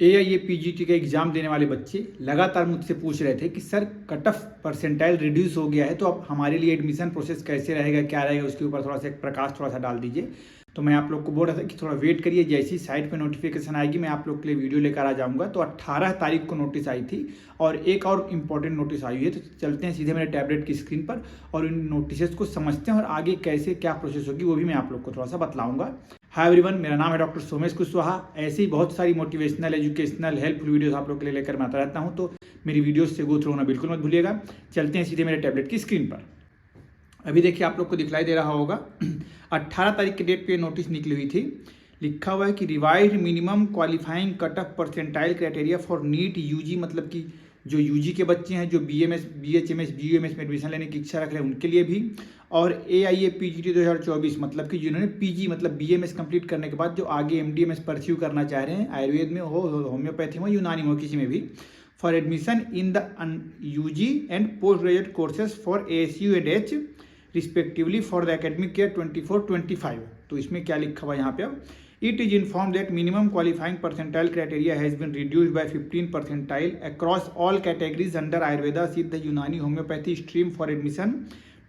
AIA PGT का exam देने वाले बच्चे लगातार मुझसे पूछ रहे थे कि sir cut off percentile reduce हो गया है, तो अब हमारे लिए एडमिशन प्रोसेस कैसे रहेगा, क्या रहेगा, उसके ऊपर थोड़ा सा एक प्रकाश थोड़ा सा डाल दीजिए। तो मैं आप लोग को बोल रहा था कि थोड़ा वेट करिए, जैसी साइट पे नोटिफिकेशन आएगी मैं आप लोग के लिए वीडियो लेकर आ जाऊंगा। तो 18 तारीख को नोटिस आई थी और एक और इम्पॉर्टेंट नोटिस आई हुई है। तो चलते हैं सीधे मेरे टैबलेट की स्क्रीन पर और इन नोटिस को समझते हैं और आगे कैसे क्या प्रोसेस होगी वो भी मैं आप लोग को थोड़ा सा बतलाऊंगा। हाय एवरीवन, मेरा नाम है डॉक्टर सोमेश कुशवाहा। ऐसी बहुत सारी मोटिवेशनल, एजुकेशनल, हेल्पफुल वीडियोस आप लोग के लिए लेकर मैं आता रहता हूं, तो मेरी वीडियोस से गो थ्रू होना बिल्कुल मत भूलिएगा। चलते हैं सीधे मेरे टैबलेट की स्क्रीन पर। अभी देखिए आप लोग को दिखलाई दे रहा होगा 18 तारीख के डेट पे नोटिस निकली हुई थी। लिखा हुआ है कि revised minimum qualifying cut off percentile criteria for NEET UG, मतलब कि जो यूजी के बच्चे हैं जो BMS, BHMS, BUMS में एडमिशन लेने की इच्छा रख रहे हैं उनके लिए भी, और AIA PGT 2024 मतलब कि जिन्होंने PG मतलब BMS कंप्लीट करने के बाद जो आगे MDMS परस्यू करना चाह रहे हैं, आयुर्वेद में हो, होम्योपैथी में, यूनानी में हो, किसी में भी, for admission in the UG and post graduate courses for ASU and H respectively for the academic year 24-25। तो इसमें क्या लिखा हुआ यहाँ पे, अब it is inform that minimum qualifying percentile criteria has been reduced by 15 percentile across all categories under Ayurveda, Siddha, Unani, homoeopathy stream for admission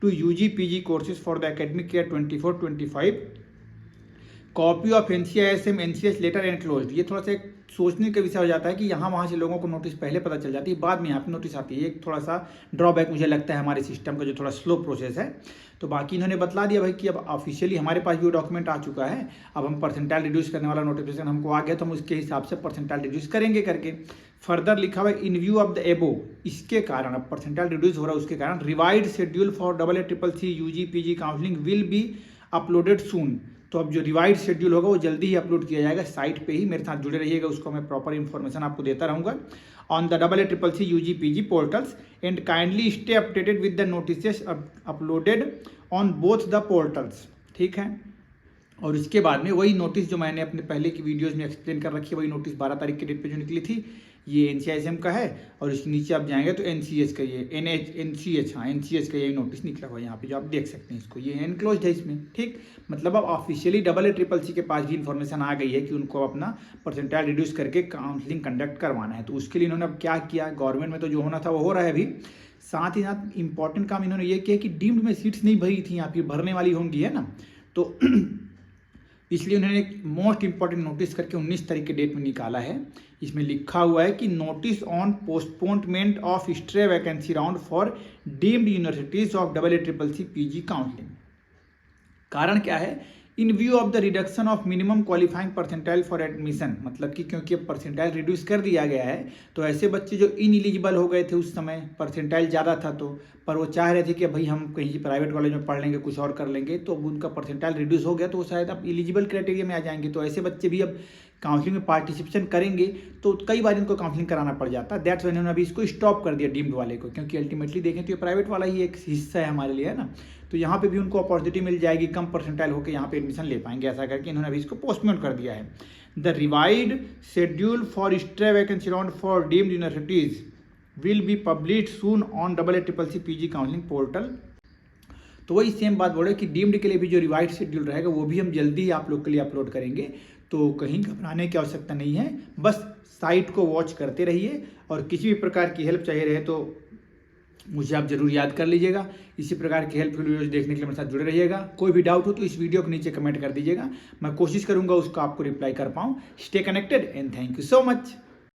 to UG PG courses for the academic year 24-25। Copy of NCISM NCS letter enclosed. ये थोड़ा सा एक सोचने का विषय हो जाता है कि यहाँ वहाँ से लोगों को नोटिस पहले पता चल जाती है, बाद में यहाँ पे नोटिस आती है। एक थोड़ा सा ड्रॉबैक मुझे लगता है हमारे सिस्टम का, जो थोड़ा स्लो प्रोसेस है। तो बाकी इन्होंने बतला दिया भाई कि अब ऑफिशियली हमारे पास भी वो डॉक्यूमेंट आ चुका है। अब हम परसेंटाइल रिड्यूस करने वाला नोटिफिकेशन हमको आ गया, तो हम उसके हिसाब से परसेंटाइल रिड्यूस करेंगे करके। फर्दर लिखा हुआ है इन व्यू ऑफ द एबो, इसके कारण अब परसेंटाइल रिड्यूस हो रहा है, उसके कारण revised schedule for AA CCC UG PG counselling will be uploaded soon. तो अब जो रिवाइज शेड्यूल होगा वो जल्दी ही अपलोड किया जाएगा साइट पे ही। मेरे साथ जुड़े रहिएगा, उसको मैं प्रॉपर इन्फॉर्मेशन आपको देता रहूँगा on the AA CCC UG PG portals and kindly stay updated with the notices uploaded on both the portals. ठीक है, और इसके बाद में वही नोटिस जो मैंने अपने पहले की वीडियोस में एक्सप्लेन कर रखी है, वही नोटिस 12 तारीख के डेट पे जो निकली थी, ये NCISM का है। और इसके नीचे आप जाएंगे तो NCH का, ये NCH का ये नोटिस निकला हुआ है यहाँ पे, जो आप देख सकते हैं इसको, ये एनक्लोज्ड है इसमें। ठीक, मतलब अब ऑफिशियली AA CCC के पास भी इन्फॉर्मेशन आ गई है कि उनको अपना परसेंटाइल रिड्यूस करके काउंसलिंग कंडक्ट करवाना है। तो उसके लिए इन्होंने अब क्या किया, गवर्नमेंट में तो जो होना था वो हो रहा है अभी। साथ ही साथ इंपॉर्टेंट काम इन्होंने ये किया कि डीम्ड में सीट्स नहीं भरी थी, यहाँ पे भरने वाली होंगी, है ना। तो इसलिए उन्होंने एक मोस्ट इंपॉर्टेंट नोटिस करके 19 तारीख के डेट में निकाला है। इसमें लिखा हुआ है कि notice on postponement of stray vacancy round for deemed universities of AA CCC PG counselling. कारण क्या है, इन view of the reduction of minimum qualifying percentile for admission, मतलब कि क्योंकि अब परसेंटाइल रिड्यूस कर दिया गया है, तो ऐसे बच्चे जो इनएलिजिबल हो गए थे उस समय, परसेंटाइल ज़्यादा था तो, पर वो चाह रहे थे कि भाई हम कहीं प्राइवेट कॉलेज में पढ़ लेंगे, कुछ और कर लेंगे, तो अब उनका परसेंटाइल रिड्यूस हो गया तो वो शायद अब एलिजिबल क्राइटेरिया में आ जाएंगे। तो ऐसे बच्चे भी अब काउंसलिंग में पार्टिसिपेशन करेंगे तो कई बार इनको काउंसलिंग कराना पड़ जाता है। दैट्स व्हाई इन्होंने अभी इसको स्टॉप कर दिया डीम्ड वाले को, क्योंकि अल्टीमेटली देखें तो ये प्राइवेट वाला ही एक हिस्सा है हमारे लिए, है ना। तो यहाँ पे भी उनको अपॉर्चुनिटी मिल जाएगी, कम परसेंटाइल होकर यहाँ पे एडमिशन ले पाएंगे। ऐसा करके इन्होंने अभी इसको पोस्टपोन कर दिया है। The revised schedule for stray vacancy round for deemed universities will be published soon on AA CCC PG counselling portal. तो वही सेम बात बोल रहे कि डीम्ड के लिए भी जो रिवाइज शेड्यूल रहेगा वो भी हम जल्दी ही आप लोग के लिए अपलोड करेंगे। तो कहीं घबराने की आवश्यकता नहीं है, बस साइट को वॉच करते रहिए और किसी भी प्रकार की हेल्प चाहिए रहे तो मुझे आप जरूर याद कर लीजिएगा। इसी प्रकार की हेल्पफुल वीडियोज देखने के लिए मेरे साथ जुड़े रहिएगा। कोई भी डाउट हो तो इस वीडियो के नीचे कमेंट कर दीजिएगा, मैं कोशिश करूंगा उसको आपको रिप्लाई कर पाऊँ। Stay connected and thank you so much.